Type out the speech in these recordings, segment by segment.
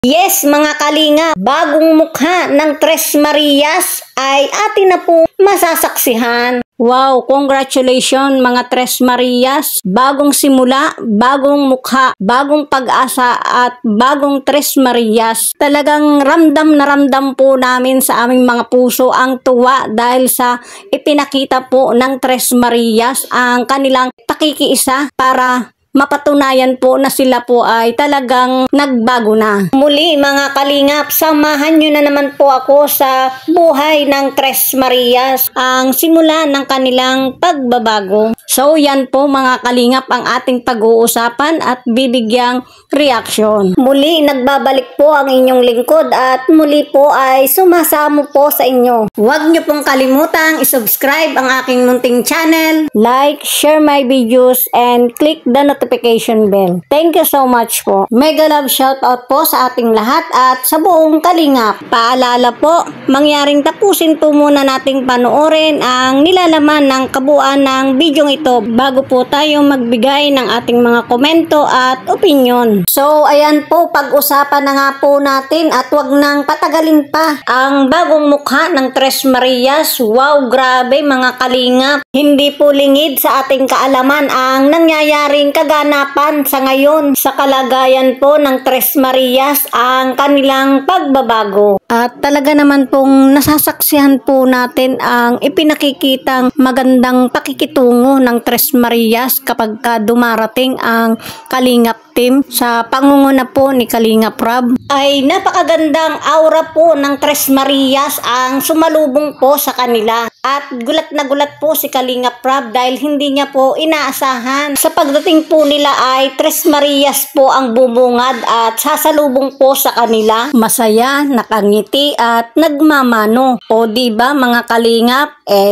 Yes mga kalinga, bagong mukha ng Tres Marias ay atin na po masasaksihan. Wow, congratulations mga Tres Marias. Bagong simula, bagong mukha, bagong pag-asa at bagong Tres Marias. Talagang ramdam na ramdam po namin sa aming mga puso ang tuwa dahil sa ipinakita po ng Tres Marias ang kanilang pakikiisa para mapatunayan po na sila po ay talagang nagbago na. Muli mga kalingap, samahan nyo na naman po ako sa buhay ng Tres Marias, ang simula ng kanilang pagbabago. So yan po mga kalingap ang ating pag-uusapan at bibigyang reaksyon. Muli nagbabalik po ang inyong lingkod at muli po ay sumasamo po sa inyo. Huwag nyo pong kalimutang isubscribe ang aking munting channel, like, share my videos, and click the notification bell. Thank you so much po. Mega love shoutout po sa ating lahat at sa buong kalingap. Paalala po, mangyaring tapusin po muna nating panoorin ang nilalaman ng kabuuan ng video ito bago po tayo magbigay ng ating mga komento at opinion. So ayan po, pag-usapan na nga po natin at wag nang patagalin pa ang bagong mukha ng Tres Marias. Wow, grabe mga kalingap. Hindi po lingid sa ating kaalaman ang nangyayaring kaganapan sa ngayon sa kalagayan po ng Tres Marias, ang kanilang pagbabago. At talaga naman pong nasasaksihan po natin ang ipinakikitang magandang pakikitungo ng Tres Marias kapag dumarating ang Kalingap team sa pangunguna po ni Kalingap Rab. Ay napakagandang aura po ng Tres Marias ang sumalubong po sa kanila. At gulat na gulat po si Kalingap Rab dahil hindi niya po inaasahan. Sa pagdating po nila ay Tres Marias po ang bumungad at sasalubong po sa kanila. Masaya, nakangiti at nagmamano. O diba mga kalingap?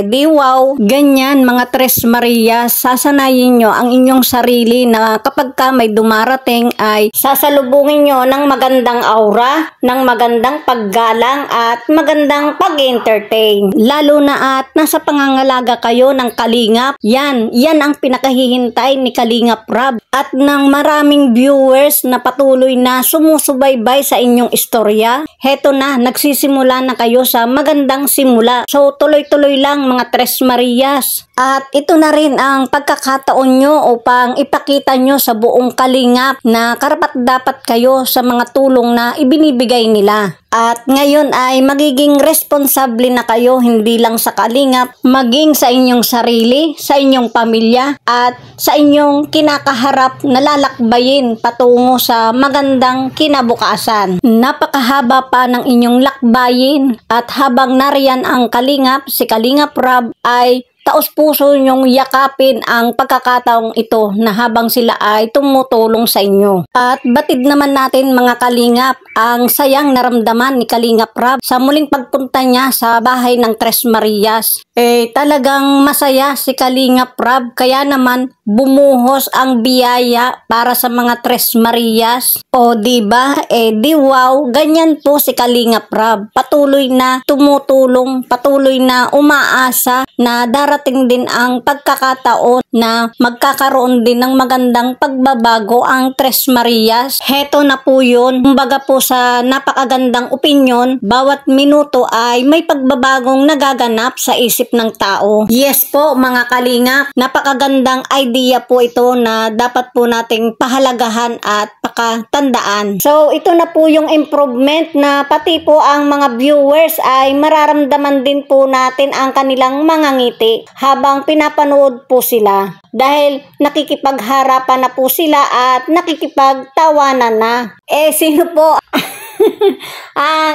Di wow. Ganyan mga Tres Marias, sasanayin nyo ang inyong sarili na kapag ka may dumarating ay sasalubungin nyo ng magandang aura, ng magandang paggalang at magandang pag-entertain. Lalo na at nasa pangangalaga kayo ng kalingap, yan ang pinakahihintay ni Kalingap Rab at ng maraming viewers na patuloy na sumusubaybay sa inyong istorya. Heto na, nagsisimula na kayo sa magandang simula. So tuloy-tuloy lang mga Tres Marias. At ito na rin ang pagkakataon nyo upang ipakita nyo sa buong kalingap na karapat-dapat kayo sa mga tulong na ibinibigay nila. At ngayon ay magiging responsable na kayo hindi lang sa kalingap, maging sa inyong sarili, sa inyong pamilya at sa inyong kinakaharap na lalakbayin patungo sa magandang kinabukasan. Napakahaba pa ng inyong lakbayin at habang nariyan ang kalingap, si Kalingap Rab ay taos-puso nyong yakapin ang pagkakataong ito na habang sila ay tumutulong sa inyo. At batid naman natin mga kalingap ang sayang naramdaman ni Kalingap Rab sa muling pagpunta niya sa bahay ng Tres Marias. Talagang masaya si Kalingap Rab kaya naman bumuhos ang biyaya para sa mga Tres Marias. O diba? Di wow, ganyan po si Kalingap Rab. Patuloy na tumutulong, patuloy na umaasa na darating din ang pagkakataon na magkakaroon din ng magandang pagbabago ang Tres Marias. Heto na po yun. Kumbaga po sa napakagandang opinyon, bawat minuto ay may pagbabagong nagaganap sa isip ng tao. Yes po mga kalingap, napakagandang idea po ito na dapat po nating pahalagahan at pakatandaan. So ito na po yung improvement na pati po ang mga viewers ay mararamdaman din po natin ang kanilang mga ngiti habang pinapanood po sila. Dahil nakikipagharapan na po sila at nakikipagtawanan na. Sino po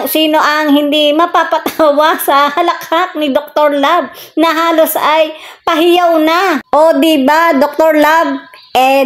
sino ang hindi mapapatawa sa halakhak ni Dr. Love na halos ay pahiyaw na? O diba Dr. Love?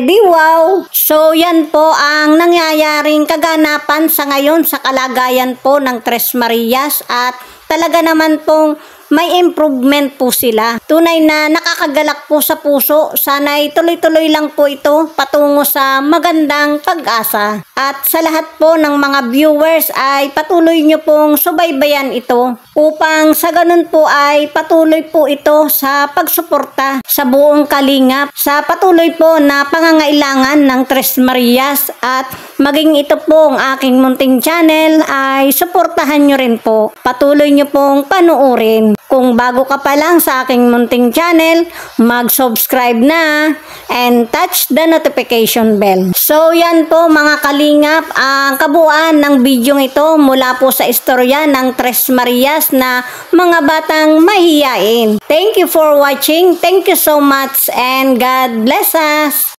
Di wow. So yan po ang nangyayaring kaganapan sa ngayon sa kalagayan po ng Tres Marias at talaga naman pong may improvement po sila. Tunay na nakakagalak po sa puso. Sana'y tuloy-tuloy lang po ito patungo sa magandang pag-asa. At sa lahat po ng mga viewers ay patuloy nyo pong subaybayan ito upang sa ganun po ay patuloy po ito sa pagsuporta sa buong kalingap sa patuloy po na pangangailangan ng Tres Marias at maging ito pong aking munting channel ay suportahan nyo rin po. Patuloy nyo pong panuorin. Kung bago ka pa lang sa aking munting channel, mag-subscribe na and touch the notification bell. So yan po mga kalingap, ang kabuuan ng bidyong ito mula po sa istorya ng Tres Marias na mga batang mahiyain. Thank you for watching. Thank you so much and God bless us.